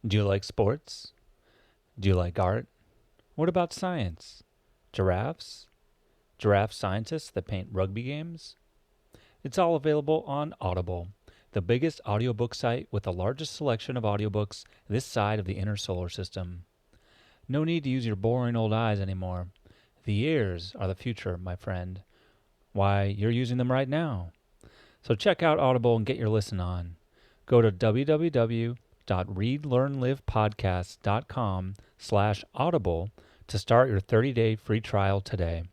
Do you like sports? Do you like art? What about science? Giraffes? Giraffe scientists that paint rugby games? It's all available on Audible, the biggest audiobook site with the largest selection of audiobooks this side of the inner solar system. No need to use your boring old eyes anymore. The ears are the future, my friend. Why, you're using them right now. So check out Audible and get your listen on. Go to www.readlearnlivepodcast.com/audible to start your 30-day free trial today.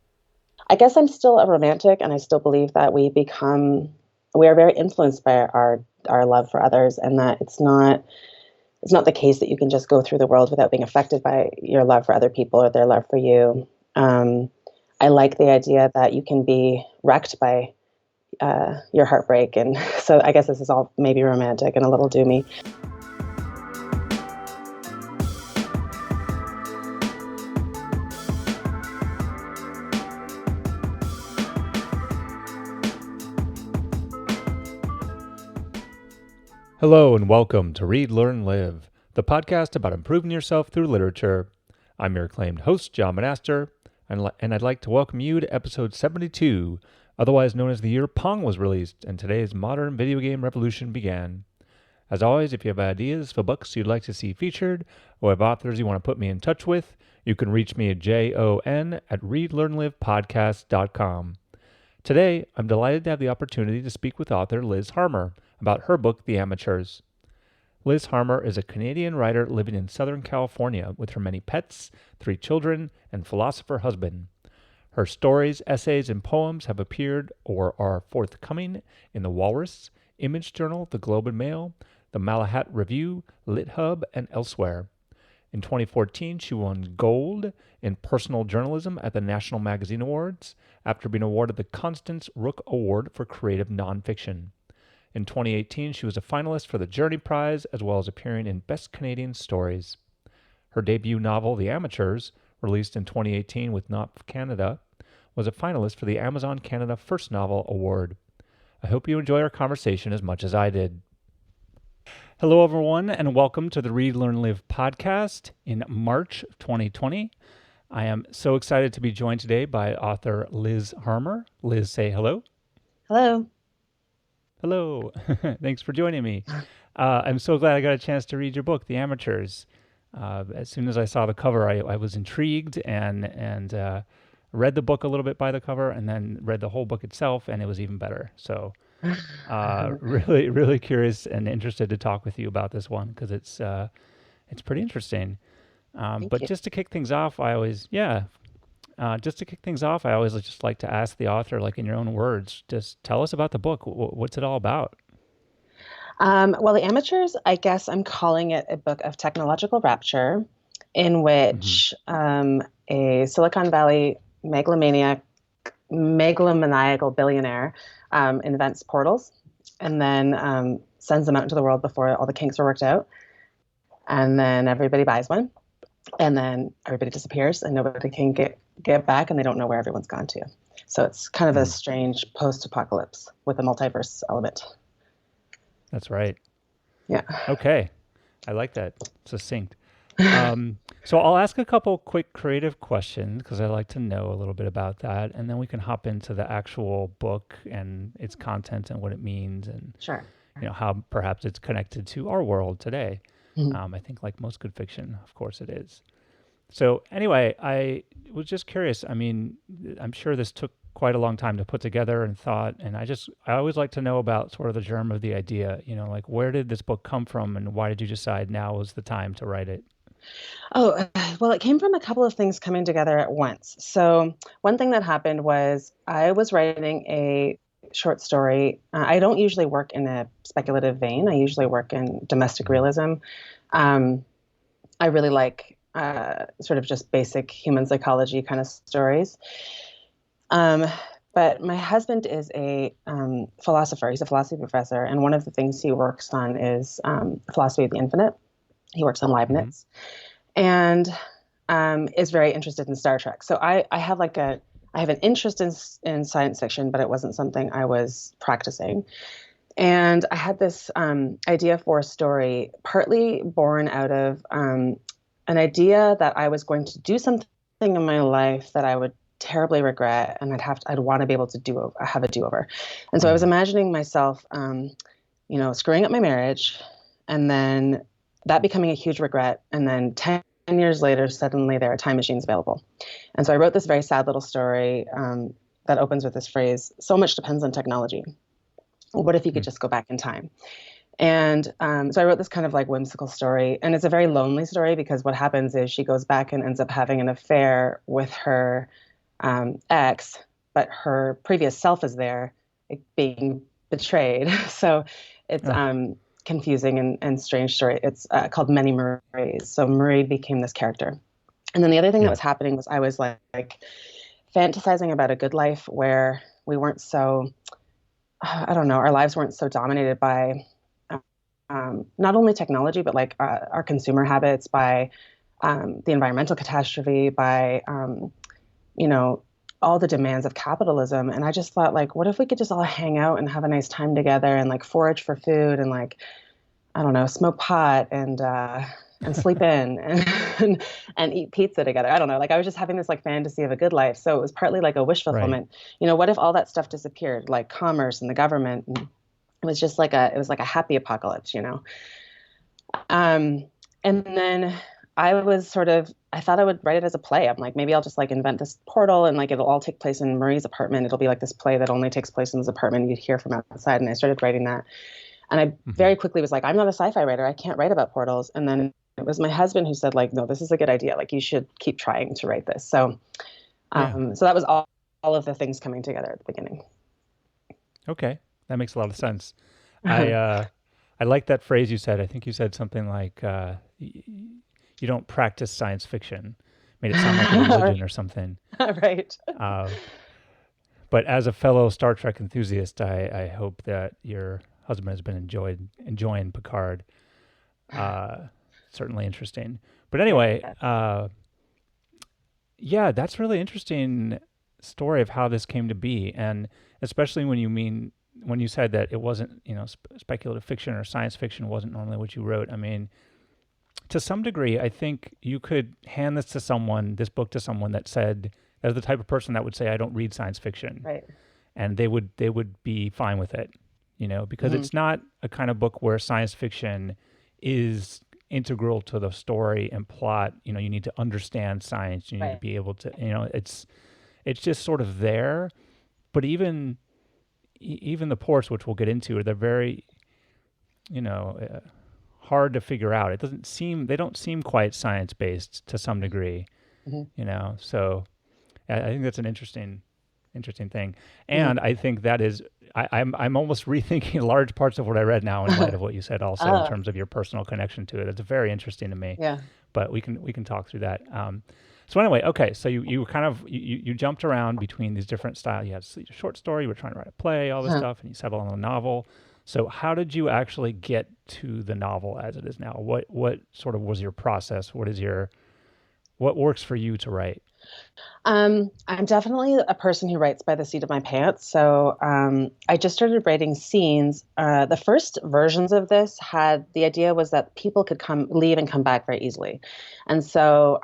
I guess I'm still a romantic, and I still believe that we are very influenced by our love for others, and that it's not the case that you can just go through the world without being affected by your love for other people or their love for you. I like the idea that you can be wrecked by your heartbreak, and so I guess this is all maybe romantic and a little doomy. Hello and welcome to Read, Learn, Live, the podcast about improving yourself through literature. I'm your acclaimed host, John Monaster, and I'd like to welcome you to episode 72, otherwise known as the year Pong was released and today's modern video game revolution began. As always, if you have ideas for books you'd like to see featured, or have authors you want to put me in touch with, you can reach me at jon@readlearnlivepodcast.com. Today, I'm delighted to have the opportunity to speak with author Liz Harmer about her book, The Amateurs. Liz Harmer is a Canadian writer living in Southern California with her many pets, 3 children, and philosopher husband. Her stories, essays, and poems have appeared or are forthcoming in The Walrus, Image Journal, The Globe and Mail, The Malahat Review, LitHub, and elsewhere. In 2014, she won Gold in Personal Journalism at the National Magazine Awards after being awarded the Constance Rook Award for Creative Nonfiction. In 2018, she was a finalist for the Journey Prize, as well as appearing in Best Canadian Stories. Her debut novel, The Amateurs, released in 2018 with Knopf Canada, was a finalist for the Amazon Canada First Novel Award. I hope you enjoy our conversation as much as I did. Hello, everyone, and welcome to the Read, Learn, Live podcast in March of 2020. I am so excited to be joined today by author Liz Harmer. Liz, say hello. Hello. Hello. Thanks for joining me. I'm so glad I got a chance to read your book, The Amateurs. As soon as I saw the cover, I was intrigued and read the book a little bit by the cover and then read the whole book itself, and it was even better. So really, really curious and interested to talk with you about this one because it's pretty interesting. Thank But you. just to kick things off, I always just like to ask the author, like in your own words, just tell us about the book. What's it all about? Well, The Amateurs, I guess I'm calling it a book of technological rapture in Mm-hmm. which a Silicon Valley megalomaniacal billionaire invents portals and then sends them out into the world before all the kinks are worked out. And then everybody buys one. And then everybody disappears and nobody can get back and they don't know where everyone's gone to. So it's kind of a strange post-apocalypse with a multiverse element. That's right. Yeah. Okay. I like that. Succinct. So I'll ask a couple quick creative questions because I like to know a little bit about that. And then we can hop into the actual book and its content and what it means and Sure. how perhaps it's connected to our world today. Mhm. I think like most good fiction, of course it is. So anyway, I was just curious. I mean, I'm sure this took quite a long time to put together and thought, and I always like to know about sort of the germ of the idea, like where did this book come from and why did you decide now was the time to write it? Oh, well, it came from a couple of things coming together at once. So one thing that happened was I was writing a short story. I don't usually work in a speculative vein. I usually work in domestic realism. Um, I really like sort of just basic human psychology kind of stories. Um, but my husband is a philosopher. He's a philosophy professor. And one of the things he works on is philosophy of the infinite. He works on Mm-hmm. Leibniz and is very interested in Star Trek. So I have I have an interest in science fiction, but it wasn't something I was practicing. And I had this idea for a story, partly born out of an idea that I was going to do something in my life that I would terribly regret, and I'd want to be able to have a do-over. And so I was Mm. imagining myself, screwing up my marriage, and then that becoming a huge regret, and then 10 years later, suddenly there are time machines available. And so I wrote this very sad little story that opens with this phrase: "So much depends on technology. What if you could Mm. just go back in time?" And so I wrote this kind of like whimsical story, and it's a very lonely story because what happens is she goes back and ends up having an affair with her ex, but her previous self is there, like, being betrayed. So it's Oh, confusing and strange story. It's called Many Maries. So Marie became this character. And then the other thing that yeah. was happening was I was like fantasizing about a good life where we weren't so, I don't know, our lives weren't so dominated by not only technology, but like our consumer habits, by the environmental catastrophe, by, you know, all the demands of capitalism. And I just thought, like, what if we could just all hang out and have a nice time together and like forage for food and like, I don't know, smoke pot and sleep in and eat pizza together. I don't know. Like I was just having this like fantasy of a good life. So it was partly like a wish Right. fulfillment. What if all that stuff disappeared, like commerce and the government? And it was like a happy apocalypse. Um, and then I thought I would write it as a play. I'm like, maybe I'll just like invent this portal and like it'll all take place in Marie's apartment. It'll be like this play that only takes place in this apartment. You'd hear from outside. And I started writing that. And I Hmm. very quickly was like, I'm not a sci-fi writer. I can't write about portals. And then it was my husband who said, like, no, this is a good idea. Like, you should keep trying to write this. So, Yeah. so that was all of the things coming together at the beginning. Okay. That makes a lot of sense. I I like that phrase you said. I think you said something like you don't practice science fiction. Made it sound like a religion or something. Right. Uh, but as a fellow Star Trek enthusiast, I hope that your husband has been enjoying Picard. Uh, Certainly interesting. But anyway, Yeah. yeah, that's really interesting story of how this came to be, and especially when you said that it wasn't, speculative fiction or science fiction wasn't normally what you wrote. I mean, to some degree, I think you could hand this book to someone that said, as the type of person that would say, I don't read science fiction, Right. and they would be fine with it, because Hmm. it's not a kind of book where science fiction is integral to the story and plot. You need to understand science. You need to Right. be able to, it's just sort of there. But even the ports, which we'll get into, they're very, you know, uh, hard to figure out. They don't seem quite science based to some degree, Hmm. So I think that's an interesting thing. Hmm. And I think that is, I'm almost rethinking large parts of what I read now in light of what you said also in Oh, terms of your personal connection to it. It's very interesting to me, yeah. but we can talk through that. So anyway, okay, so you kind of you jumped around between these different styles. You had a short story, you were trying to write a play, all this Huh. stuff, and you settled on a novel. So how did you actually get to the novel as it is now? What sort of was your process? What works for you to write? I'm definitely a person who writes by the seat of my pants. So I just started writing scenes. The first versions of this had the idea was that people could leave and come back very easily, and so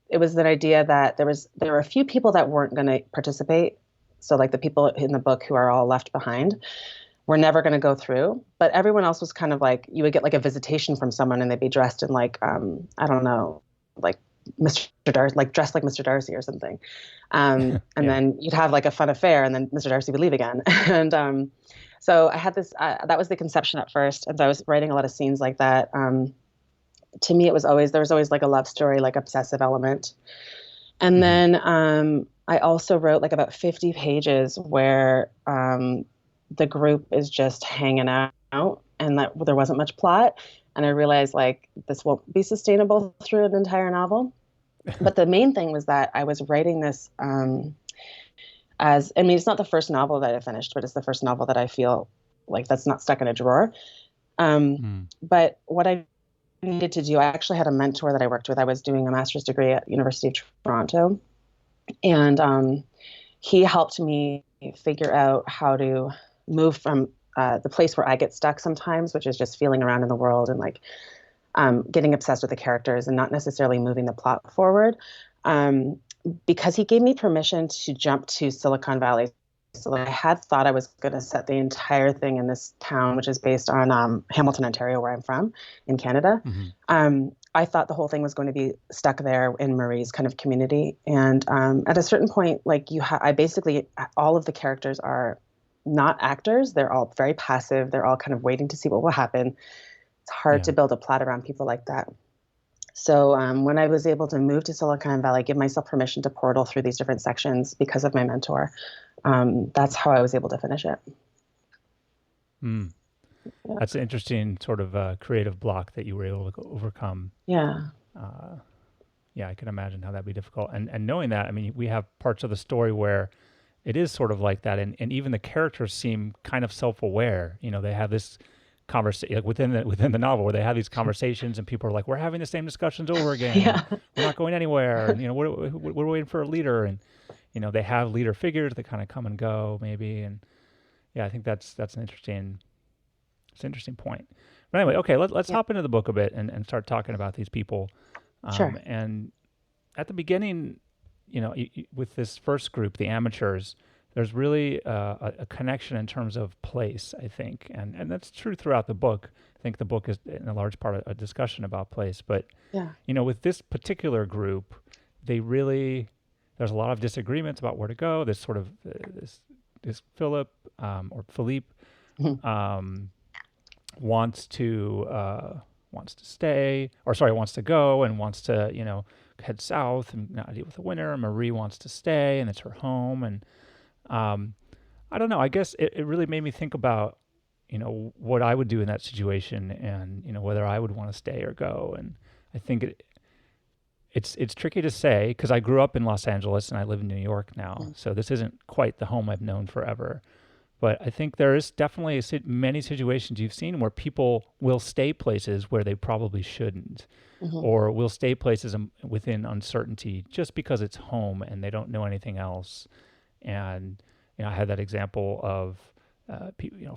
it was an idea that there were a few people that weren't going to participate. So like the people in the book who are all left behind were never going to go through, but everyone else was kind of like you would get like a visitation from someone and they'd be dressed in like I don't know, like Mr. Darcy, like dressed like Mr. Darcy or something. And Yeah. then you'd have like a fun affair, and then Mr. Darcy would leave again. And so I had this. That was the conception at first, and so I was writing a lot of scenes like that. To me, there was always like a love story, like obsessive element. And Hmm. then I also wrote like about 50 pages where the group is just hanging out, and that there wasn't much plot. And I realized like this won't be sustainable through an entire novel. But the main thing was that I was writing this I mean, it's not the first novel that I finished, but it's the first novel that I feel like that's not stuck in a drawer. Mm. But what I needed to do, I actually had a mentor that I worked with. I was doing a master's degree at University of Toronto, and he helped me figure out how to move from the place where I get stuck sometimes, which is just feeling around in the world and like getting obsessed with the characters and not necessarily moving the plot forward. Um, because he gave me permission to jump to Silicon Valley. So I had thought I was going to set the entire thing in this town, which is based on Hamilton, Ontario, where I'm from in Canada. Hmm. I thought the whole thing was going to be stuck there in Marie's kind of community. And at a certain point, like I basically, all of the characters are not actors. They're all very passive. They're all kind of waiting to see what will happen. It's hard Yeah. to build a plot around people like that. So when I was able to move to Silicon Valley, give myself permission to portal through these different sections because of my mentor, that's how I was able to finish it. Mm. Yeah. That's an interesting sort of creative block that you were able to overcome. Yeah. Uh, yeah, I can imagine how that'd be difficult. And knowing that, I mean, we have parts of the story where it is sort of like that, and even the characters seem kind of self-aware. You know, they have this conversation like within the novel where they have these conversations, and people are like, "We're having the same discussions over again, and Yeah. we're not going anywhere." And we're waiting for a leader, and they have leader figures that kind of come and go, maybe. And yeah, I think that's an interesting point. But anyway, okay, let's Yeah. hop into the book a bit and start talking about these people. Sure. And at the beginning, with this first group, the amateurs, there's really a connection in terms of place, I think, and that's true throughout the book. I think the book is in a large part a discussion about place, but Yeah. with this particular group, there's a lot of disagreements about where to go. This sort of this Philip or Philippe Mhm. um, wants to stay, or sorry, wants to go and wants to head south and not deal with the winter. Marie wants to stay, and it's her home. And um, I don't know. I guess it really made me think about what I would do in that situation, and whether I would want to stay or go. And I think it's tricky to say because I grew up in Los Angeles and I live in New York now, so this isn't quite the home I've known forever. But I think there is definitely many situations you've seen where people will stay places where they probably shouldn't, Mhm. or will stay places within uncertainty just because it's home and they don't know anything else. And I had that example of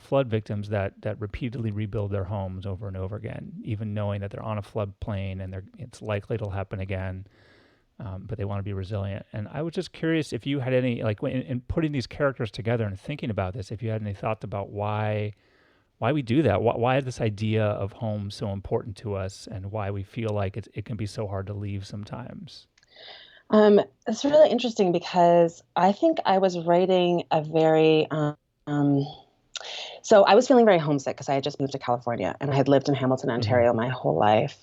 flood victims that repeatedly rebuild their homes over and over again, even knowing that they're on a floodplain and it's likely it'll happen again. But they want to be resilient. And I was just curious if you had any, like, in putting these characters together and thinking about this, if you had any thoughts about why we do that, why is this idea of home so important to us, and why we feel like it can be so hard to leave sometimes. It's really interesting because I think I was writing a very so I was feeling very homesick because I had just moved to California and I had lived in Hamilton, Hmm. Ontario my whole life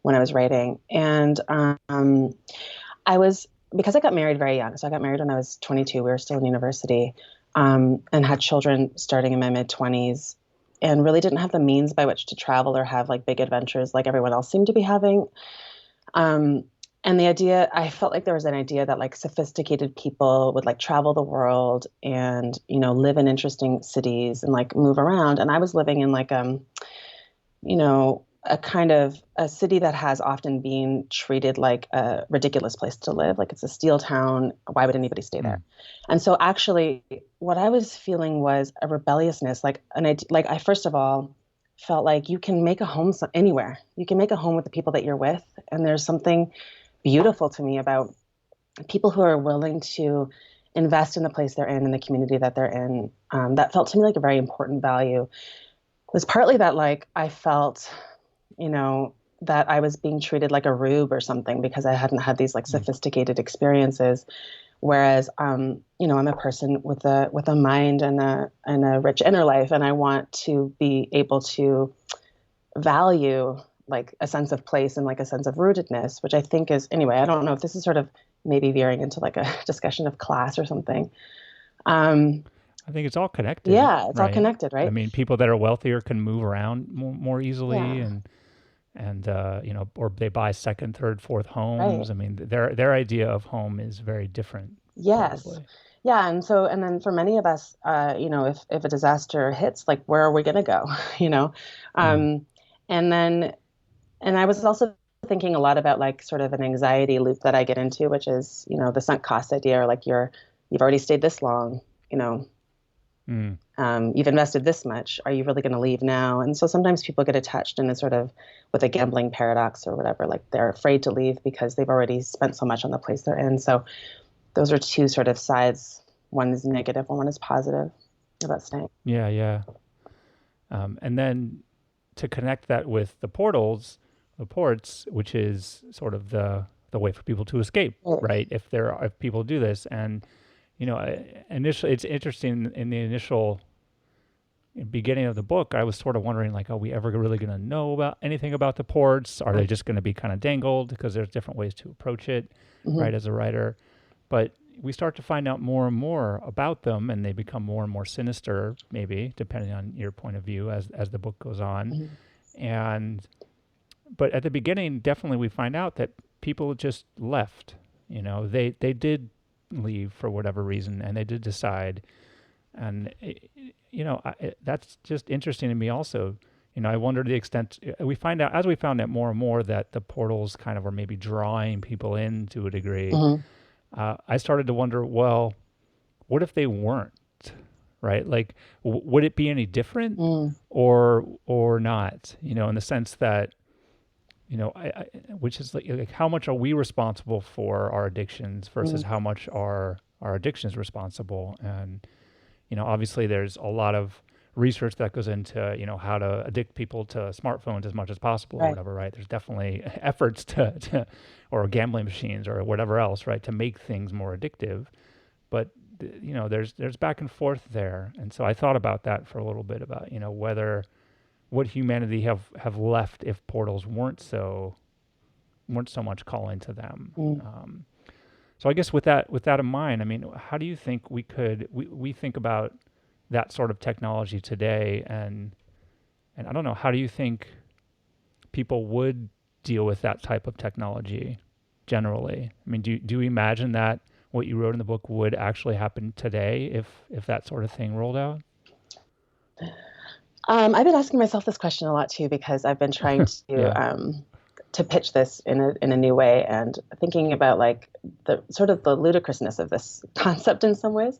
when I was writing. And I was, because I got married very young. So I got married when I was 22. We were still in university, and had children starting in my mid 20s, and really didn't have the means by which to travel or have like big adventures like everyone else seemed to be having. Um, and the idea, I felt like there was an idea that like sophisticated people would like travel the world and, live in interesting cities and like move around. And I was living in like, a kind of a city that has often been treated like a ridiculous place to live. Like it's a steel town. Why would anybody stay there? Mm. And so actually what I was feeling was a rebelliousness, like I first of all felt like you can make a home anywhere. You can make a home with the people that you're with. And there's something beautiful to me about people who are willing to invest in the place they're in the community that they're in. That felt to me like a very important value. It was partly that like I felt that I was being treated like a rube or something because I hadn't had these like Mm. sophisticated experiences. Whereas, I'm a person with a mind and a rich inner life, and I want to be able to value like a sense of place and like a sense of rootedness, which I think is anyway. I don't know if this is sort of maybe veering into like a discussion of class or something. Um, I think it's all connected, yeah, it's all right? connected, I right? mean, people that are wealthier can move around more easily, Yeah, and or they buy second, third, fourth right. homes. I mean, their idea of home is very different, Yes. probably. Yeah, and then for many of us, if a disaster hits, like where are we going to go? You know, Mm. um, and then and I was also thinking a lot about like sort of an anxiety loop that I get into, which is the sunk cost idea, or like you've already stayed this long, you know, Mm. You've invested this much. Are you really going to leave now? And so sometimes people get attached in a sort of with a gambling paradox or whatever, like they're afraid to leave because they've already spent so much on the place they're in. So those are two sort of sides. One is negative, and one is positive about staying. Yeah, yeah. And then to connect that with the portals, the ports, which is sort of the way for people to escape, Right. right? If people do this, and initially, it's interesting in the initial beginning of the book, I was sort of wondering, like, are we ever really going to know about anything about the ports? Are they just going to be kind of dangled? Because there's different ways to approach it, Mm-hmm. right, as a writer. But we start to find out more and more about them, and they become more and more sinister, maybe, depending on your point of view as the book goes on. Mm-hmm. And but at the beginning, definitely we find out that people just left. They did leave for whatever reason, and they did decide. And that's just interesting to me also. I wonder the extent we find out as we found out more and more that the portals kind of are maybe drawing people in to a degree. Mm-hmm. I started to wonder, well, what if they weren't, right? Like, would it be any different, Mm. or not? In the sense that, which is like how much are we responsible for our addictions versus Mm. how much are our addictions responsible? And obviously there's a lot of research that goes into, how to addict people to smartphones as much as possible or Right. whatever, right? There's definitely efforts to or gambling machines or whatever else, right, to make things more addictive. But there's back and forth there. And so I thought about that for a little bit about, whether what humanity have left if portals weren't so much calling to them. Mm. So I guess with that in mind, I mean, how do you think we think about that sort of technology today, and I don't know, how do you think people would deal with that type of technology generally? I mean, do you imagine that what you wrote in the book would actually happen today if that sort of thing rolled out? I've been asking myself this question a lot too because I've been trying Yeah. to pitch this in a new way and thinking about like the sort of the ludicrousness of this concept in some ways.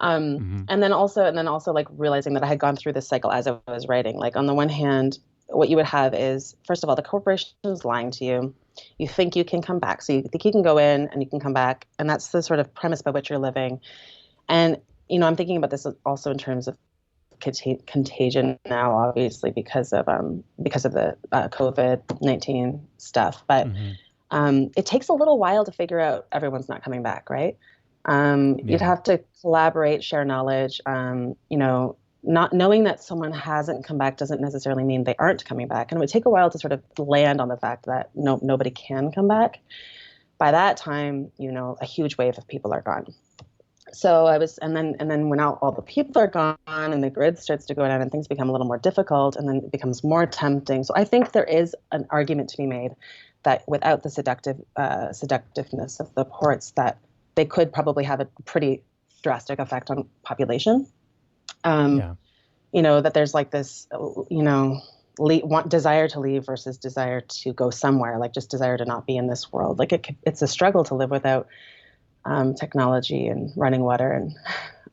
Mm-hmm. And then also like realizing that I had gone through this cycle as I was writing. Like on the one hand, what you would have is, first of all, the corporation is lying to you. You think you can come back. So you think you can go in and you can come back. And that's the sort of premise by which you're living. And, I'm thinking about this also in terms of contagion now, obviously, because of the COVID-19 stuff. But Mm-hmm. it takes a little while to figure out everyone's not coming back, right? You'd Yeah. have to collaborate, share knowledge. Not knowing that someone hasn't come back doesn't necessarily mean they aren't coming back. And it would take a while to sort of land on the fact that nobody can come back. By that time, a huge wave of people are gone. So and then when all the people are gone and the grid starts to go down and things become a little more difficult and then it becomes more tempting. So I think there is an argument to be made that without the seductiveness of the ports, that they could probably have a pretty drastic effect on population. Yeah. That there's like this, desire to leave versus desire to go somewhere, like just desire to not be in this world. Like it's a struggle to live without technology and running water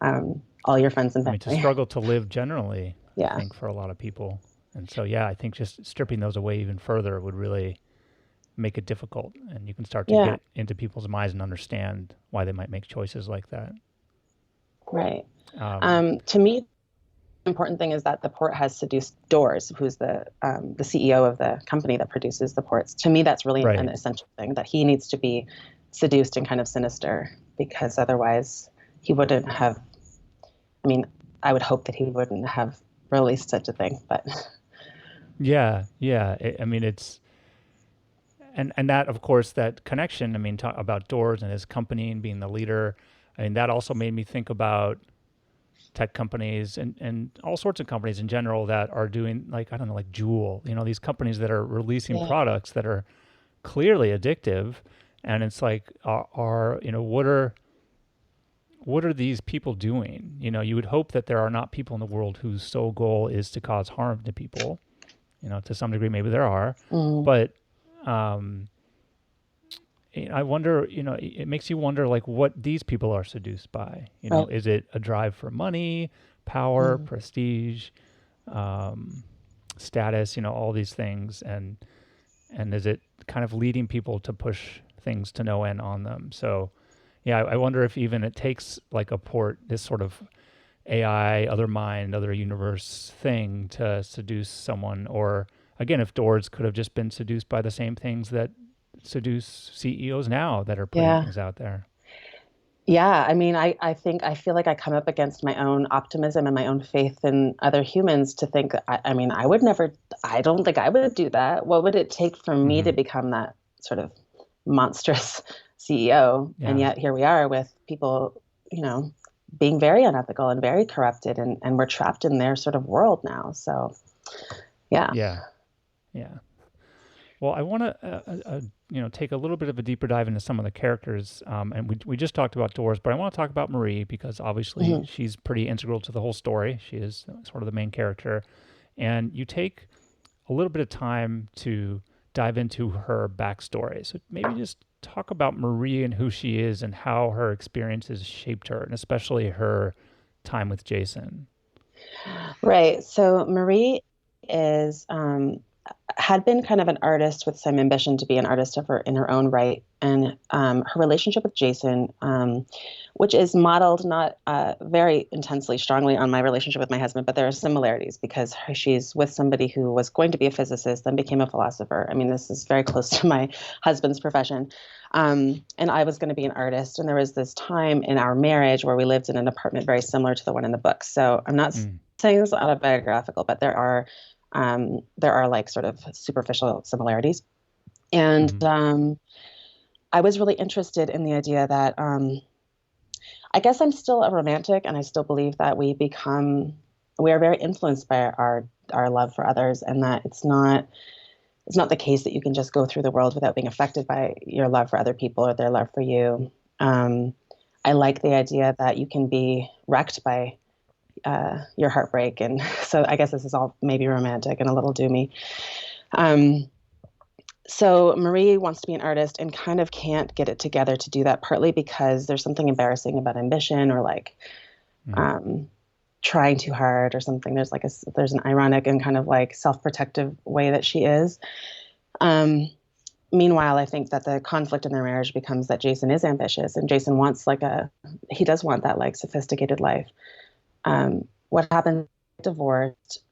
and all your friends and I mean, to family. struggle to live generally, I Yeah, think, for a lot of people. And so, yeah, I think just stripping those away even further would really make it difficult. And you can start to yeah, get into people's minds and understand why they might make choices like that. right. Um, To me, the important thing is that the port has seduced Doors, who's the CEO of the company that produces the ports. To me, that's really an right. essential thing, that he needs to be seduced and kind of sinister, because otherwise he wouldn't have. I mean, I would hope that he wouldn't have released such a thing, but Yeah. Yeah. I mean, and that, of course, that connection, I mean, talk about Doors and his company and being the leader. I mean, that also made me think about tech companies and all sorts of companies in general that are doing, like, I don't know, like Jewel, these companies that are releasing yeah, products that are clearly addictive. And it's like, what are these people doing? You would hope that there are not people in the world whose sole goal is to cause harm to people. To some degree, maybe there are, mm, but um, I wonder. It makes you wonder, like, what these people are seduced by. right, Is it a drive for money, power, Mm. prestige, um, status, all these things, and is it kind of leading people to push things to no end on them? So yeah, I wonder if even it takes like a port, this sort of AI, other mind, other universe thing to seduce someone, or again, if doors could have just been seduced by the same things that seduce CEOs now that are putting Yeah. things out there. Yeah, I mean, I feel like I come up against my own optimism and my own faith in other humans to think, I mean, I don't think I would do that. What would it take for me Hmm. to become that sort of monstrous CEO? And Yeah, yet here we are with people, you know, being very unethical and very corrupted, and we're trapped in their sort of world now. So, yeah. yeah, yeah. Well, I want to, take a little bit of a deeper dive into some of the characters, and we just talked about Doors, but I want to talk about Marie because obviously Mhm. she's pretty integral to the whole story. She is sort of the main character, and you take a little bit of time to dive into her backstory. So maybe just talk about Marie and who she is and how her experiences shaped her, and especially her time with Jason. Right. So Marie is had been kind of an artist with some ambition to be an artist of her in her own right, and her relationship with Jason, which is modeled not very intensely strongly on my relationship with my husband, but there are similarities because she's with somebody who was going to be a physicist, then became a philosopher. I mean, this is very close to my husband's profession. And I was going to be an artist, and there was this time in our marriage where we lived in an apartment very similar to the one in the book. So I'm not Mm, saying it's autobiographical, but there are like sort of superficial similarities. And mm-hmm, I was really interested in the idea that I guess I'm still a romantic, and I still believe that we are very influenced by our love for others, and that it's not the case that you can just go through the world without being affected by your love for other people or their love for you. Um, I like the idea that you can be wrecked by your heartbreak, and so I guess this is all maybe romantic and a little doomy. Um, so Marie wants to be an artist and kind of can't get it together to do that, partly because there's something embarrassing about ambition, or like mm-hmm, um, trying too hard or something. There's an ironic and kind of like self-protective way that she is. Um, Meanwhile, I think that the conflict in their marriage becomes that Jason is ambitious, and Jason wants he does want that like sophisticated life. What happens? Divorced,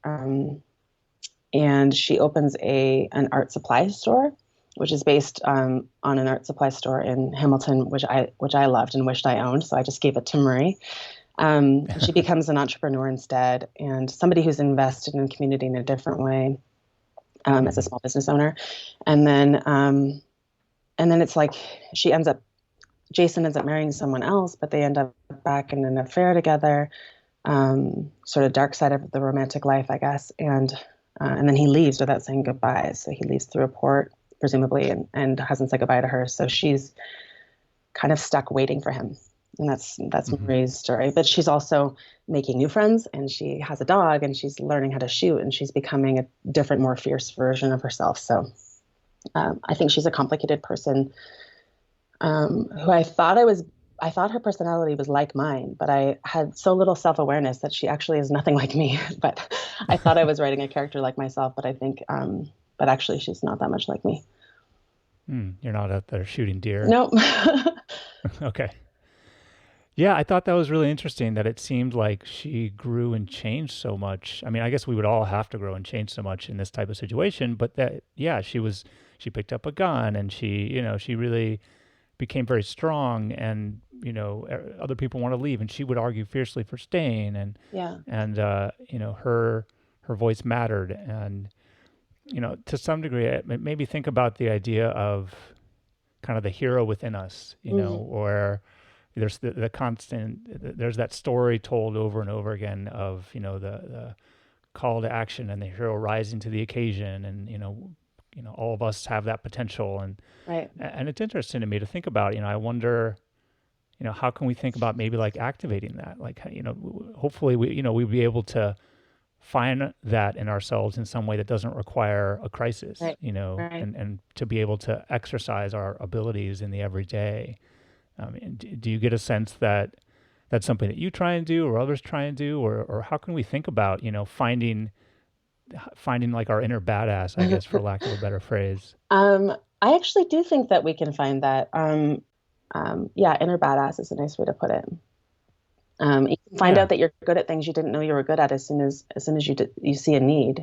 and she opens a an art supply store, which is based on an art supply store in Hamilton, which I loved and wished I owned. So I just gave it to Marie. She becomes an entrepreneur instead, and somebody who's invested in community in a different way, as a mm-hmm. small business owner. And then it's like she ends up Jason ends up marrying someone else, but they end up back in an affair together. Sort of dark side of the romantic life, I guess. And then he leaves without saying goodbye. So he leaves through a port, presumably, and hasn't said goodbye to her. So she's kind of stuck waiting for him. And that's Mm-hmm. Marie's story. But she's also making new friends, and she has a dog, and she's learning how to shoot, and she's becoming a different, more fierce version of herself. So I think she's a complicated person, who I thought her personality was like mine, but I had so little self-awareness that she actually is nothing like me. But I thought I was writing a character like myself, but I think, but actually she's not that much like me. You're not out there shooting deer. No. Okay. Yeah, I thought that was really interesting that it seemed like she grew and changed so much. I mean, I guess we would all have to grow and change so much in this type of situation, but that, yeah, she picked up a gun and she really became very strong and, other people want to leave and she would argue fiercely for staying Yeah. and, her voice mattered. And, to some degree, it made me think about the idea of kind of the hero within us, Hmm. or there's the constant there's that story told over and over again of the call to action and the hero rising to the occasion, and all of us have that potential, Right. and it's interesting to me to think about. I wonder, how can we think about maybe like activating that, like hopefully we'd be able to find that in ourselves in some way that doesn't require a crisis, Right. Right. and to be able to exercise our abilities in the everyday. Do you get a sense that that something that you try and do or others try and do, or how can we think about, finding like our inner badass, I guess, for lack of a better phrase? I actually do think that we can find that. Yeah, inner badass is a nice way to put it. You can find Yeah. out that you're good at things you didn't know you were good at as soon as you see a need,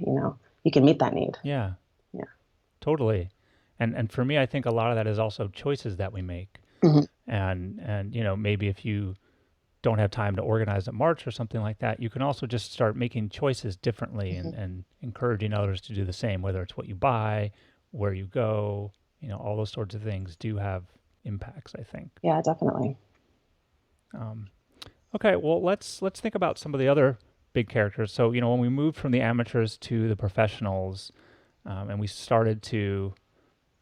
you can meet that need. Yeah, Yeah. totally. And for me, I think a lot of that is also choices that we make. Mhm. And maybe if you don't have time to organize a march or something like that, you can also just start making choices differently Mhm. and encouraging others to do the same, whether it's what you buy, where you go, all those sorts of things do have impacts, I think. Yeah, definitely. Um, okay, well, let's think about some of the other big characters. So, when we moved from the amateurs to the professionals, and we started to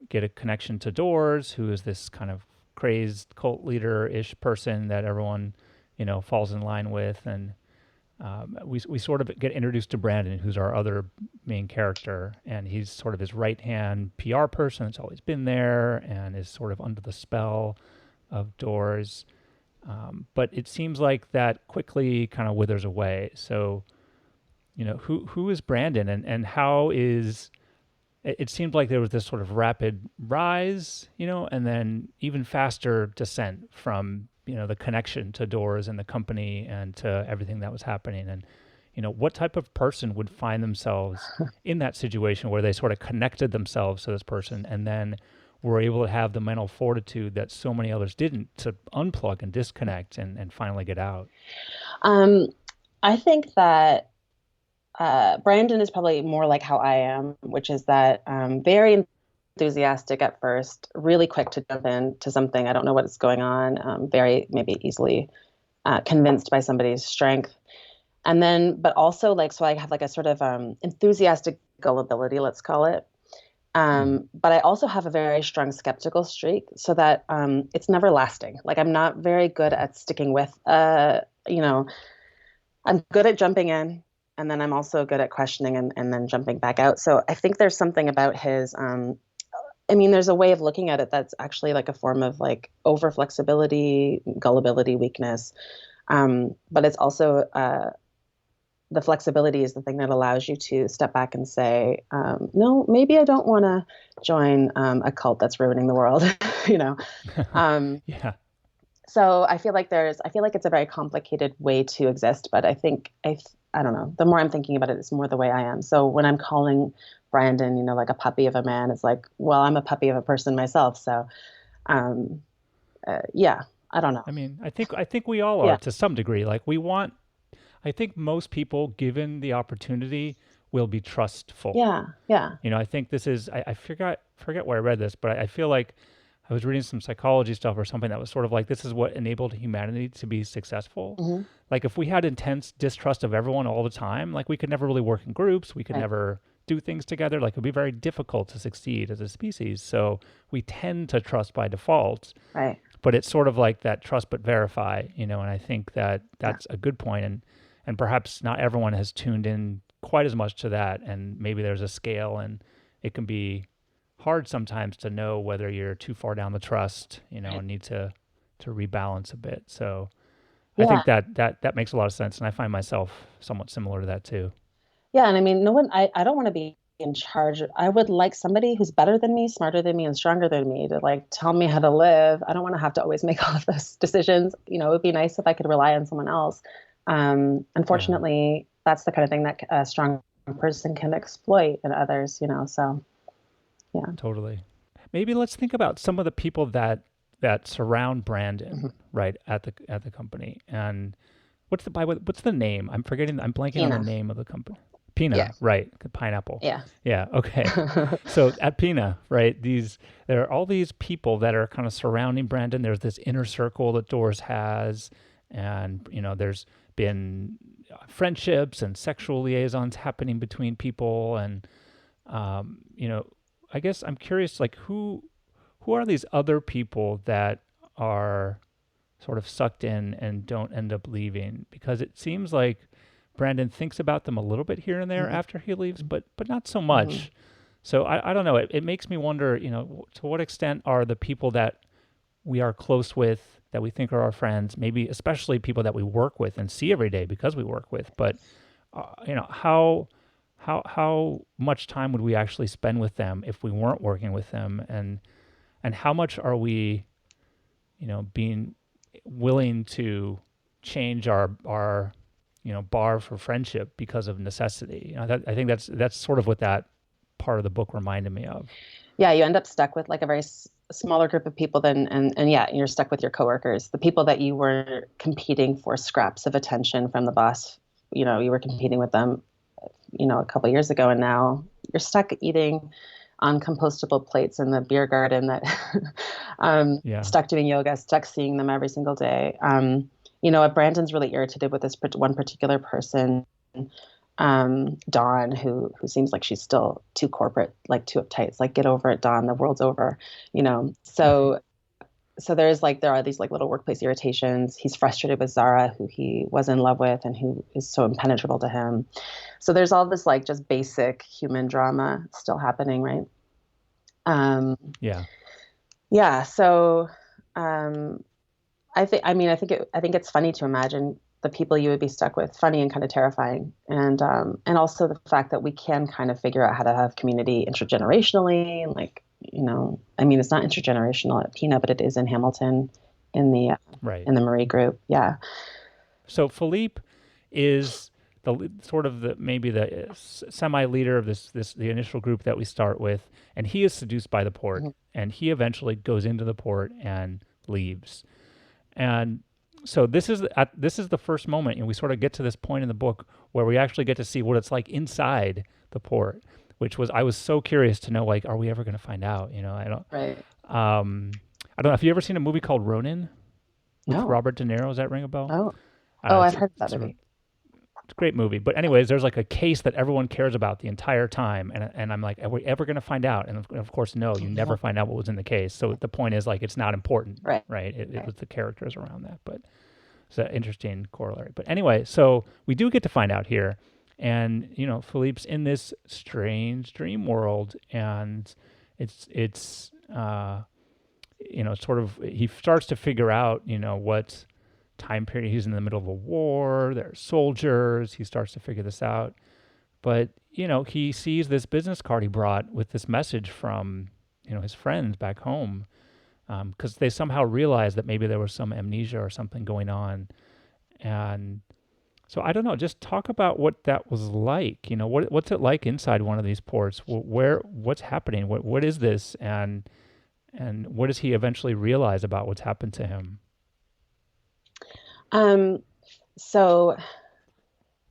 get a connection to Doors, who is this kind of crazed cult leader-ish person that everyone, falls in line with, and we sort of get introduced to Brandon, who's our other main character, and he's sort of his right-hand PR person that's always been there and is sort of under the spell of Doors. But it seems like that quickly kind of withers away. So, who is Brandon, and how is it seemed like there was this sort of rapid rise, and then even faster descent from, the connection to Doors and the company and to everything that was happening. And, what type of person would find themselves in that situation where they sort of connected themselves to this person and then were able to have the mental fortitude that so many others didn't to unplug and disconnect and finally get out? Um, I think that Brandon is probably more like how I am, which is that very enthusiastic at first, really quick to jump into something. I don't know what's going on, very maybe easily convinced by somebody's strength. And then, but also like, so I have like a sort of enthusiastic gullibility, let's call it. Hmm. But I also have a very strong skeptical streak so that it's never lasting. Like I'm not very good at sticking with, you know, I'm good at jumping in, and then I'm also good at questioning and then jumping back out. So I think there's something about his, I mean, there's a way of looking at it that's actually like a form of like over flexibility, gullibility, weakness. But it's also the flexibility is the thing that allows you to step back and say, no, maybe I don't want to join a cult that's ruining the world, you know. Um, Yeah. so I feel like it's a very complicated way to exist, but I don't know. The more I'm thinking about it, it's more the way I am. So when I'm calling Brandon, like a puppy of a man, it's like, well, I'm a puppy of a person myself. So, um, yeah, I don't know. I mean, I think we all are Yeah, to some degree. Like I think most people, given the opportunity, will be trustful. yeah, yeah, I think this is I forget where I read this, but I feel like I was reading some psychology stuff or something that was sort of like this is what enabled humanity to be successful. hmm, Like if we had intense distrust of everyone all the time, like we could never really work in groups, we could right, never do things together. Like it would be very difficult to succeed as a species. So we tend to trust by default, right, but it's sort of like that trust but verify, and I think that yeah, that's a good point, and perhaps not everyone has tuned in quite as much to that, and maybe there's a scale, and it can be hard sometimes to know whether you're too far down the trust, right, and need to rebalance a bit. So I yeah. think that makes a lot of sense, and I find myself somewhat similar to that too. Yeah, and I mean, no one, I don't want to be in charge. I would like somebody who's better than me, smarter than me, and stronger than me to like tell me how to live. I don't want to have to always make all of those decisions. It would be nice if I could rely on someone else. Yeah, Unfortunately, that's the kind of thing that a strong person can exploit in others. So yeah. totally. Maybe let's think about some of the people that surround Brandon Mhm. right at the company. And what's the name? I'm forgetting. I'm blanking on the Tina. name of the company. Yeah. Pina, right? Pineapple. Yeah. Yeah. Okay. So at Pina, right? There are all these people that are kind of surrounding Brandon. There's this inner circle that Doors has, and there's been friendships and sexual liaisons happening between people, and um, you know, I guess I'm curious, like who are these other people that are sort of sucked in and don't end up leaving? Because it seems like Brandon thinks about them a little bit here and there Mhm. after he leaves, but not so Mhm. much. So I don't know. It makes me wonder, to what extent are the people that we are close with that we think are our friends, maybe especially people that we work with and see every day because we work with. But how much time would we actually spend with them if we weren't working with them, and how much are we, being willing to change our bar for friendship because of necessity? I think that's sort of what that part of the book reminded me of. Yeah, you end up stuck with like a very smaller group of people than and yeah, you're stuck with your coworkers, the people that you were competing for scraps of attention from the boss. You were competing with them, a couple of years ago, and now you're stuck eating on compostable plates in the beer garden that Yeah. stuck doing yoga, stuck seeing them every single day. Brandon's really irritated with this one particular person, Dawn, who seems like she's still too corporate, like too uptight. It's like, get over it, Dawn. The world's over, Right. So there are these like little workplace irritations. He's frustrated with Zara, who he was in love with and who is so impenetrable to him. So there's all this like just basic human drama still happening, right? Um, Yeah. yeah. So um, I think it's funny to imagine the people you would be stuck with, funny and kind of terrifying, and also the fact that we can kind of figure out how to have community intergenerationally, and like, it's not intergenerational at Pina, but it is in Hamilton, in the Right. in the Marie group. Yeah. So Philippe is sort of maybe the semi leader of the initial group that we start with, and he is seduced by the port, Mhm. and he eventually goes into the port and leaves. And so this is the first moment, and we sort of get to this point in the book where we actually get to see what it's like inside the port, which was, I was so curious to know, like, are we ever going to find out? Right. I don't know. Have you ever seen a movie called Ronin with No. Robert De Niro? Does that ring a bell? Oh. Oh, I've heard of It's that sort of movie. it's a great movie. But anyways, there's like a case that everyone cares about the entire time, and I'm like, are we ever going to find out? And of course, no, you never find out what was in the case. So the point is, like, it's not important, Right. right? It Right. was the characters around that, but it's an interesting corollary. But anyway, so we do get to find out here, and Philippe's in this strange dream world, and it's sort of, he starts to figure out what time period he's in the middle of a war. There are soldiers. He starts to figure this out, but he sees this business card he brought with this message from his friends back home, because they somehow realized that maybe there was some amnesia or something going on. And so I don't know, just talk about what that was like. What's it like inside one of these ports? What's happening? What is this? And what does he eventually realize about what's happened to him? Um, so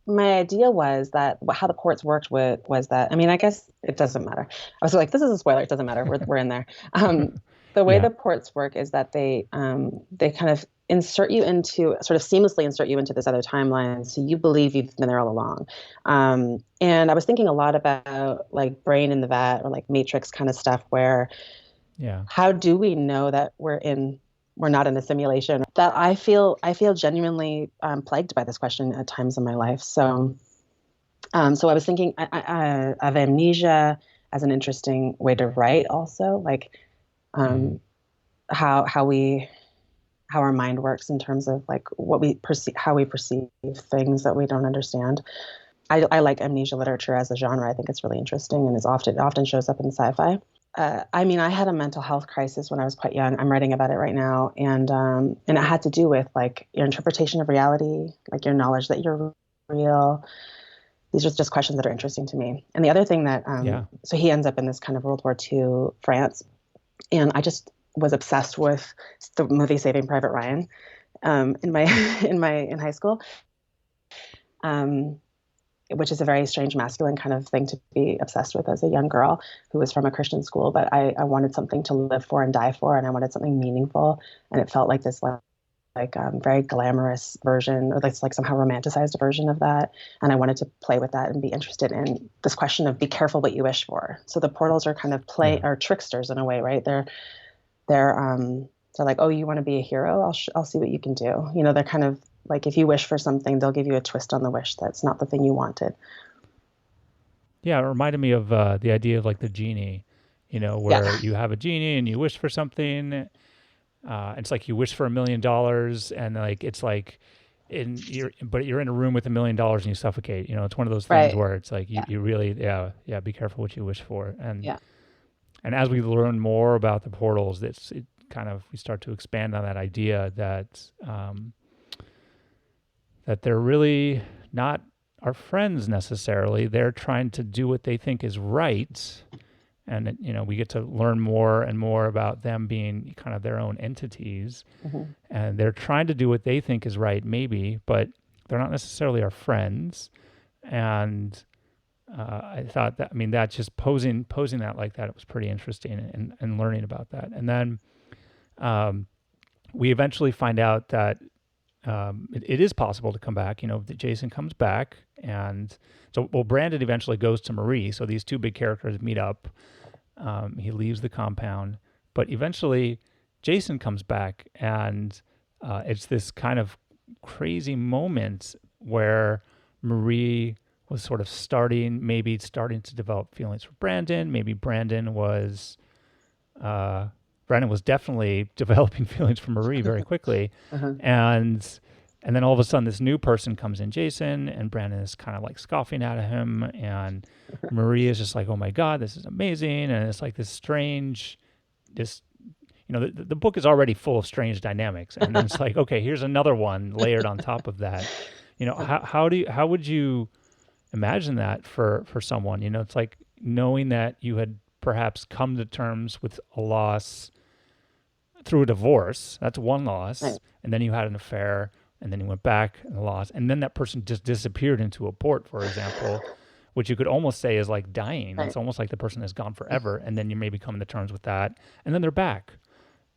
my idea was that how the ports worked was that, I guess it doesn't matter. I was like, this is a spoiler. It doesn't matter. We're in there. The way Yeah. the ports work is that they kind of sort of seamlessly insert you into this other timeline, so you believe you've been there all along. And I was thinking a lot about like brain in the vat, or like Matrix kind of stuff, where Yeah. how do we know that we're not in a simulation? That I feel genuinely plagued by this question at times in my life. So I was thinking of amnesia as an interesting way to write, also, like Mm. um, how our mind works in terms of like what we perceive, how we perceive things that we don't understand. I like amnesia literature as a genre. I think it's really interesting, and it often shows up in sci-fi. I had a mental health crisis when I was quite young. I'm writing about it right now, and it had to do with like your interpretation of reality, like your knowledge that you're real. These are just questions that are interesting to me. And the other thing that, Yeah. so he ends up in this kind of World War II France, and I just was obsessed with the movie Saving Private Ryan, in my in high school. Um, which is a very strange masculine kind of thing to be obsessed with as a young girl who was from a Christian school. But I wanted something to live for and die for, and I wanted something meaningful. And it felt like this very glamorous version, or this like somehow romanticized version of that. And I wanted to play with that and be interested in this question of be careful what you wish for. So the portals are kind of Yeah. are tricksters in a way, right? They're like, oh, you want to be a hero? I'll see what you can do. They're kind of like, if you wish for something, they'll give you a twist on the wish that's not the thing you wanted. Yeah. It reminded me of the idea of like the genie, Yeah. where you have a genie and you wish for something, It's like you wish for $1 million, and like it's like but you're in a room with $1 million and you suffocate. It's one of those things Right. where it's like Yeah. you really, yeah, be careful what you wish for. And Yeah. as we learn more about the portals, it kind of, we start to expand on that idea that they're really not our friends necessarily. They're trying to do what they think is right. And, we get to learn more and more about them being kind of their own entities. Hmm. And they're trying to do what they think is right, maybe, but they're not necessarily our friends. And I thought that, that just posing that like that, it was pretty interesting, and learning about that. And then we eventually find out that it is possible to come back. That Jason comes back, and so Brandon eventually goes to Marie. So these two big characters meet up. He leaves the compound, but eventually Jason comes back, and it's this kind of crazy moment where Marie was sort of starting to develop feelings for Brandon. Maybe Brandon was definitely developing feelings for Marie very quickly. Uh-huh. And then all of a sudden this new person comes in, Jason, and Brandon is kind of like scoffing at him, and Marie is just like, oh my God, this is amazing. And it's like this strange, the book is already full of strange dynamics. And then it's like, okay, here's another one layered on top of that. How would you imagine that for someone? It's like knowing that you had perhaps come to terms with a loss through a divorce. That's one loss. Right. And then you had an affair, and then you went back and lost. And then that person just disappeared into a port, for example, which you could almost say is like dying. Right. It's almost like the person is gone forever. And then you maybe come to terms with that, and then they're back.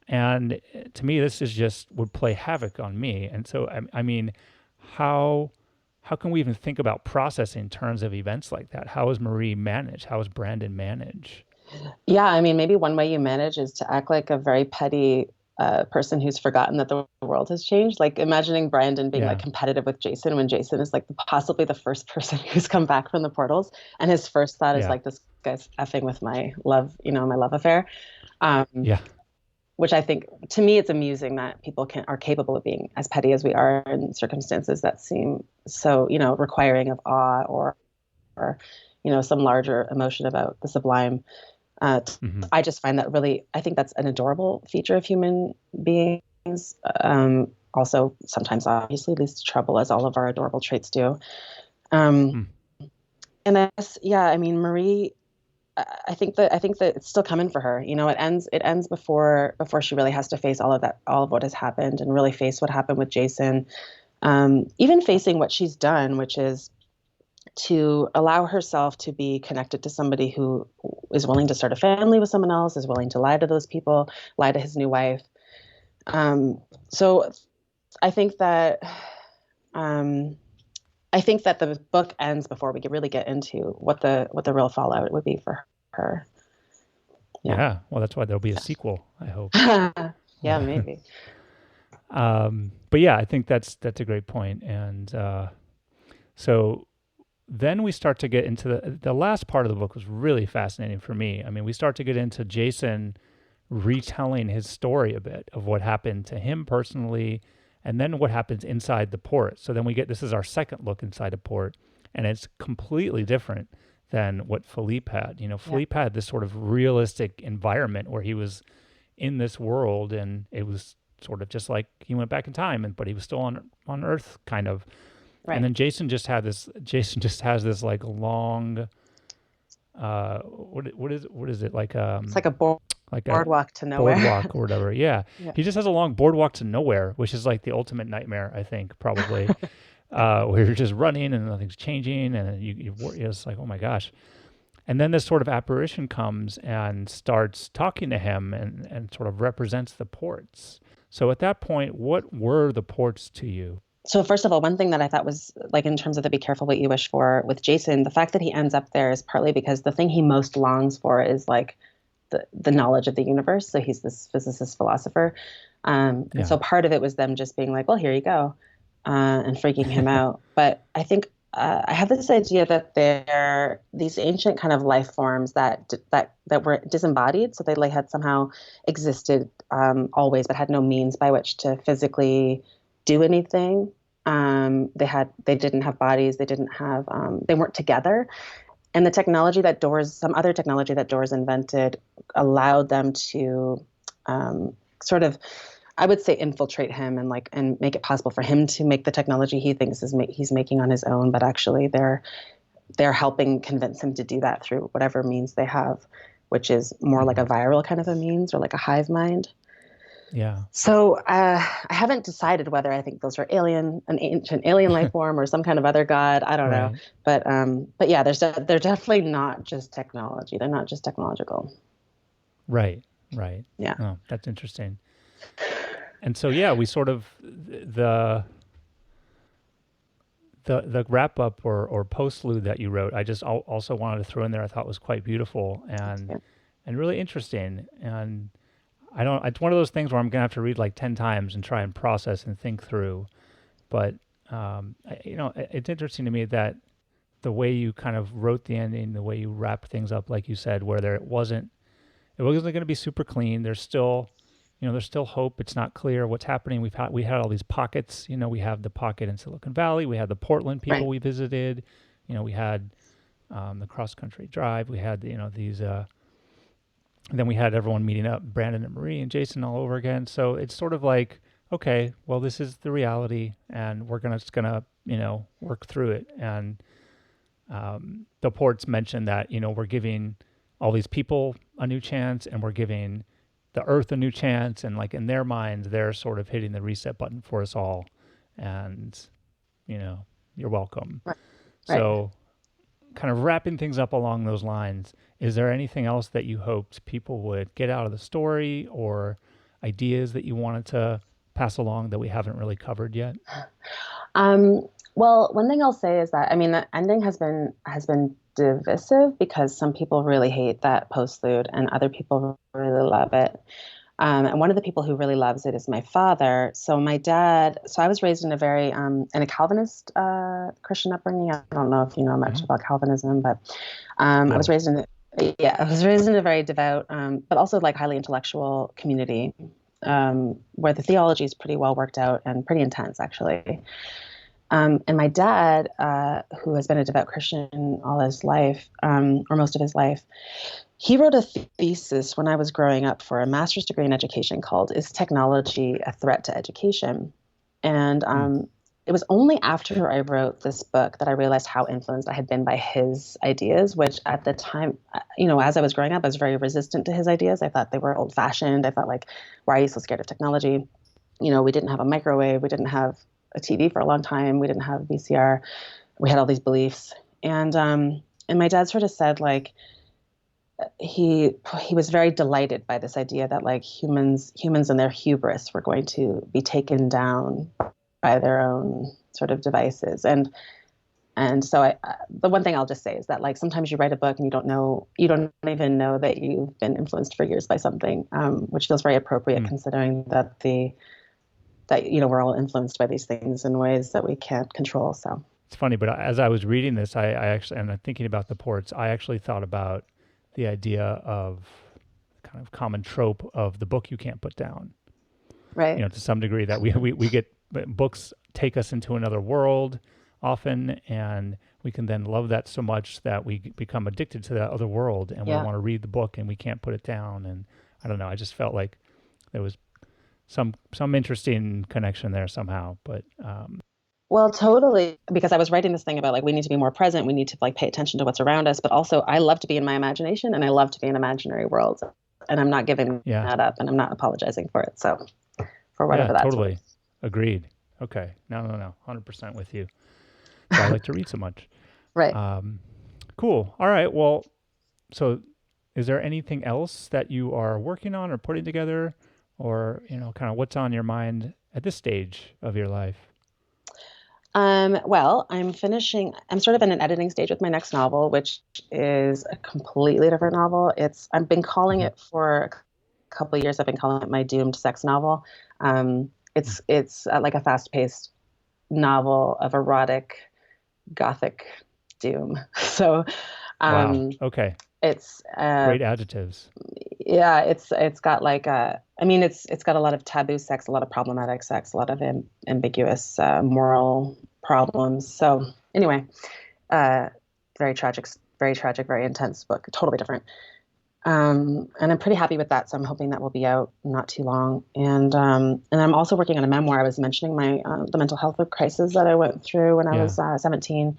And to me, this is just would play havoc on me. And so, how can we even think about processing in terms of events like that? How is Marie managed? How is Brandon managed? Yeah, maybe one way you manage is to act like a very petty person who's forgotten that the world has changed. Like imagining Brandon being like competitive with Jason when Jason is like possibly the first person who's come back from the portals, and his first thought is like, this guy's effing with my love, my love affair. Which I think, to me, it's amusing that people are capable of being as petty as we are in circumstances that seem so, requiring of awe or some larger emotion about the sublime. I just find that really, I think that's an adorable feature of human beings. Also, sometimes obviously leads to trouble, as all of our adorable traits do. And that's, Marie, I think that it's still coming for her. It ends before she really has to face all of what has happened, and really face what happened with Jason. Even facing what she's done, which is to allow herself to be connected to somebody who is willing to start a family with someone else, is willing to lie to those people, lie to his new wife. So I think that the book ends before we could really get into what the real fallout would be for her. Yeah. Well, that's why there'll be a sequel, I hope. Yeah, maybe. But yeah, I think that's a great point. And so then we start to get into the last part of the book was really fascinating for me. We start to get into Jason retelling his story a bit of what happened to him personally, and then what happens inside the port. So then this is our second look inside a port, and it's completely different than what Philippe had. Philippe had this sort of realistic environment where he was in this world, and it was sort of just like he went back in time, but he was still on Earth, kind of. Right. And then Jason just has this like long, what is it like? It's like a boardwalk to nowhere. Boardwalk or whatever. Yeah. He just has a long boardwalk to nowhere, which is like the ultimate nightmare, I think, probably. Where you're just running and nothing's changing, and it's like, oh my gosh. And then this sort of apparition comes and starts talking to him and sort of represents the ports. So at that point, what were the ports to you? So first of all, one thing that I thought was, like, in terms of the be careful what you wish for with Jason, the fact that he ends up there is partly because the thing he most longs for is like the knowledge of the universe. So he's this physicist philosopher. And so part of it was them just being like, well, here you go, and freaking him out. But I think I have this idea that they're these ancient kind of life forms that were disembodied, so they like had somehow existed always, but had no means by which to physically do anything. They didn't have bodies, they weren't together, and the technology that some other technology that Doors invented, allowed them to sort of, I would say, infiltrate him and make it possible for him to make the technology he thinks he's making on his own, but actually they're helping convince him to do that through whatever means they have, which is more like a viral kind of a means, or like a hive mind. Yeah. So I haven't decided whether I think those are an ancient alien life form, or some kind of other god. I don't know, Right. but yeah, they're definitely not just technology. They're not just technological. Right. Right. Yeah. Oh, that's interesting. And so, yeah, we sort of the wrap up or postlude that you wrote. I just also wanted to throw in there. I thought was quite beautiful Yeah. and really interesting. And I don't. It's one of those things where I'm gonna have to read like 10 times and try and process and think through. But it's interesting to me that the way you kind of wrote the ending, the way you wrapped things up, like you said, where it wasn't going to be super clean. There's still hope. It's not clear what's happening. We had all these pockets. We have the pocket in Silicon Valley. We had the Portland people Right. we visited. We had the cross country drive. We had these. Then we had everyone meeting up, Brandon and Marie and Jason all over again. So it's sort of like, okay, well, this is the reality, and we're just gonna work through it. And the ports mentioned that we're giving all these people a new chance, and we're giving the earth a new chance, and like in their minds they're sort of hitting the reset button for us all, and you're welcome. Right. Right. So kind of wrapping things up along those lines, is there anything else that you hoped people would get out of the story, or ideas that you wanted to pass along that we haven't really covered yet? Um, well, one thing I'll say is that, I mean, the ending has been divisive, because some people really hate that postlude and other people really love it. And one of the people who really loves it is my father. So I was raised in a Calvinist Christian upbringing. I don't know if you know much Hmm. about Calvinism, but No. I was raised in a very devout, but also like highly intellectual community, where the theology is pretty well worked out and pretty intense, actually. And my dad, who has been a devout Christian all his life, or most of his life, he wrote a thesis when I was growing up for a master's degree in education called "Is Technology a Threat to Education?" And Hmm. it was only after I wrote this book that I realized how influenced I had been by his ideas, which at the time, as I was growing up, I was very resistant to his ideas. I thought they were old fashioned. I thought, like, why are you so scared of technology? We didn't have a microwave. We didn't have a TV for a long time. We didn't have VCR. We had all these beliefs. And my dad sort of said, like, he was very delighted by this idea that, like, humans and their hubris were going to be taken down by their own sort of devices. And so the one thing I'll just say is that, like, sometimes you write a book and you don't even know that you've been influenced for years by something, which feels very appropriate, Hmm. considering that we're all influenced by these things in ways that we can't control. So It's funny, but as I was reading this, I actually, and I'm thinking about the ports, I actually thought about the idea of kind of common trope of the book you can't put down. right. To some degree, that we get books take us into another world often, and we can then love that so much that we become addicted to that other world, and we Yeah. want to read the book and we can't put it down. And I don't know, I just felt like there was some interesting connection there somehow. But Well, totally, because I was writing this thing about, like, we need to be more present, we need to, like, pay attention to what's around us, but also I love to be in my imagination and I love to be in imaginary worlds, and I'm not giving yeah, that up, and I'm not apologizing for it. So for yeah, whatever that's worth. totally agreed. Okay, no, 100% with you. That's why I like to read so much. Right. Um, cool. All right. Well, so is there anything else that you are working on or putting together, or kind of what's on your mind at this stage of your life? Well, I'm sort of in an editing stage with my next novel, which is a completely different novel. I've been calling Hmm. it for a couple of years. I've been calling it my doomed sex novel. It's like a fast-paced novel of erotic gothic doom. So Wow. um, Okay. it's Great adjectives. yeah, it's got like I mean it's got a lot of taboo sex, a lot of problematic sex, a lot of ambiguous moral problems. So anyway, uh, very tragic, very tragic, very intense book, totally different. And I'm pretty happy with that. So I'm hoping that will be out not too long. And I'm also working on a memoir. I was mentioning my the mental health crisis that I went through when I Yeah. was 17,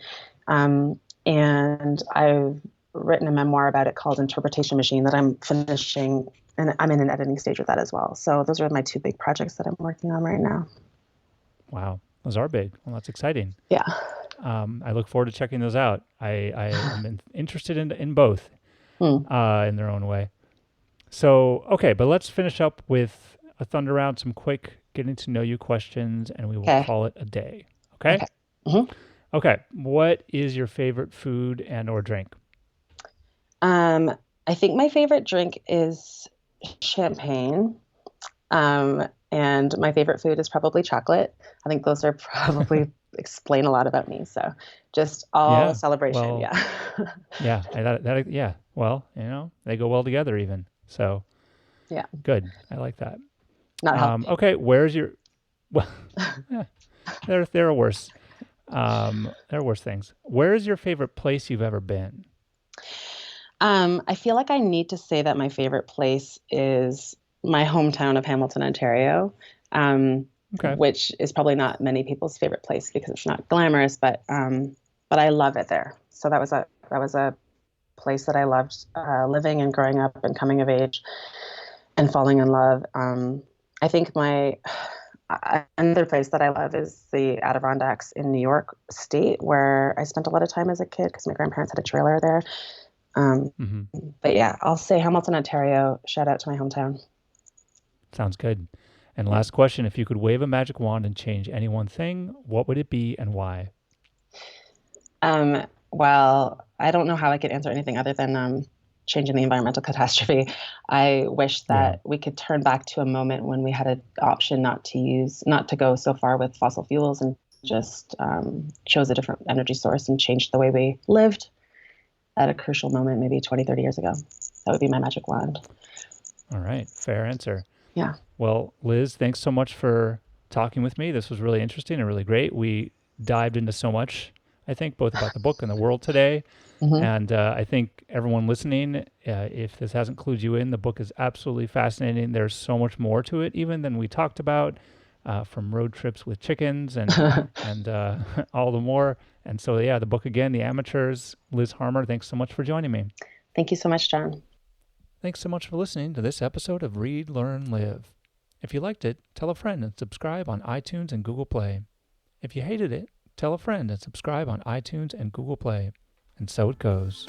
and I've written a memoir about it called Interpretation Machine that I'm finishing, and I'm in an editing stage with that as well. So those are my two big projects that I'm working on right now. Wow. Those are big. Well, that's exciting. Yeah. I look forward to checking those out. I am interested in both Hmm. in their own way. So, okay, but let's finish up with a thunder round, some quick getting to know you questions, and we will Okay. call it a day. Okay? Okay. Hmm. Okay. What is your favorite food and or drink? Um, I think my favorite drink is champagne. And my favorite food is probably chocolate. I think those are probably explain a lot about me. So just all Yeah. celebration. Well, Yeah. yeah. Yeah. Well, they go well together even. So Yeah. good. I like that. Not healthy. Okay. Where's your, well, yeah, there are worse. There are worse things. Where is your favorite place you've ever been? I feel like I need to say that my favorite place is my hometown of Hamilton, Ontario, Okay. which is probably not many people's favorite place because it's not glamorous, but I love it there. So that was a place that I loved living and growing up and coming of age and falling in love. I think my another place that I love is the Adirondacks in New York State, where I spent a lot of time as a kid because my grandparents had a trailer there. Um, Mm-hmm. but yeah, I'll say Hamilton, Ontario. Shout out to my hometown. Sounds good. And last question, if you could wave a magic wand and change any one thing, what would it be and why? Well, I don't know how I could answer anything other than changing the environmental catastrophe. I wish Yeah. that we could turn back to a moment when we had an option not to go so far with fossil fuels and just chose a different energy source and changed the way we lived at a crucial moment, maybe 20, 30 years ago. That would be my magic wand. All right. Fair answer. Yeah. Well, Liz, thanks so much for talking with me. This was really interesting and really great. We dived into so much, I think, both about the book and the world today. Hmm. And I think everyone listening, if this hasn't clued you in, the book is absolutely fascinating. There's so much more to it, even than we talked about, from road trips with chickens and all the more. And so, yeah, the book again, The Amateurs. Liz Harmer, thanks so much for joining me. Thank you so much, John. Thanks so much for listening to this episode of Read, Learn, Live. If you liked it, tell a friend and subscribe on iTunes and Google Play. If you hated it, tell a friend and subscribe on iTunes and Google Play. And so it goes.